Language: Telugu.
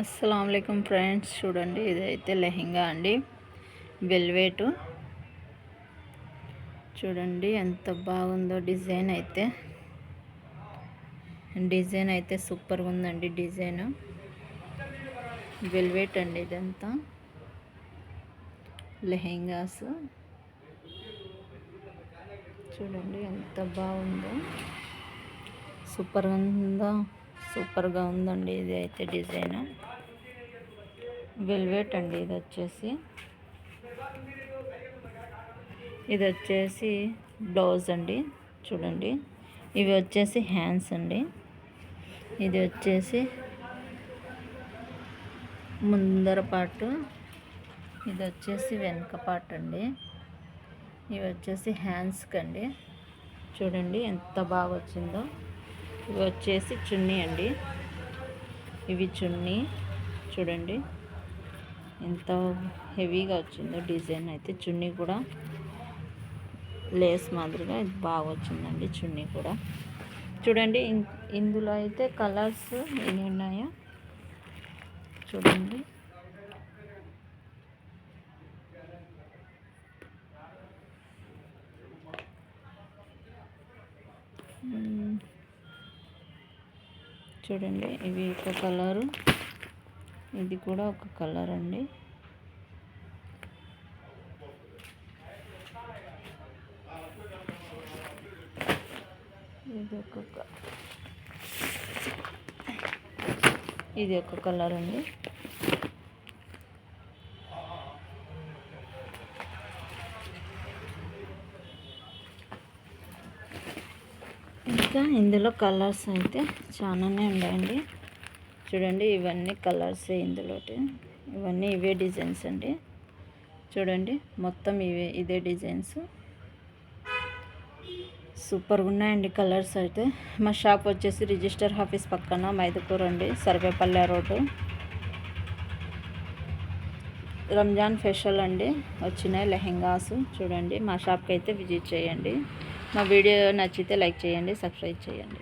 అస్సలాముఅలైకుం ఫ్రెండ్స్, చూడండి ఇదైతే లెహెంగా అండి. వెల్వెట్ చూడండి ఎంత బాగుందో. డిజైన్ అయితే సూపర్గా ఉందండి. డిజైన్ వెల్వెట్ అండి. ఇదంతా లెహెంగాస్ చూడండి ఎంత బాగుందో. సూపర్గా ఉందండి. ఇది అయితే డిజైన్ వెల్వెట్ అండి. ఇది వచ్చేసి బ్లౌజ్ అండి. చూడండి ఇవి వచ్చేసి హ్యాండ్స్ అండి. ఇది వచ్చేసి ముందర పార్ట్, ఇది వచ్చేసి వెనక పార్ట్ అండి. ఇవి వచ్చేసి హ్యాండ్స్కి అండి. చూడండి ఎంత బాగా వచ్చిందో. ఇవి వచ్చేసి చున్నీ అండి. ఇవి చున్నీ చూడండి ఎంత హెవీగా వచ్చిందో. డిజైన్ అయితే చున్నీ కూడా లేస్ మాదిరిగా ఇది బాగా వచ్చిందండి. చున్నీ కూడా చూడండి. ఇందులో అయితే కలర్స్ ఎన్ని ఉన్నాయో చూడండి. చూడండి ఇవి ఒక కలరు, ఇది కూడా ఒక కలర్ అండి. ఇది ఒక కలర్ అండి. ఇంకా ఇందులో కలర్స్ అయితే చాలానే ఉన్నాయండి. చూడండి ఇవన్నీ కలర్సే ఇందులో. ఇవన్నీ ఇవే డిజైన్స్ అండి. చూడండి మొత్తం ఇదే డిజైన్స్. సూపర్గా ఉన్నాయండి కలర్స్ అయితే. మా షాప్ వచ్చేసి రిజిస్టర్ ఆఫీస్ పక్కన మైదుకూరు అండి, సర్వేపల్లె రోడ్డు. రంజాన్ స్పెషల్ అండి వచ్చినాయి లెహెంగాస్. చూడండి మా షాప్కి అయితే విజిట్ చేయండి. మా వీడియో నచ్చితే లైక్ చేయండి, సబ్స్క్రైబ్ చేయండి.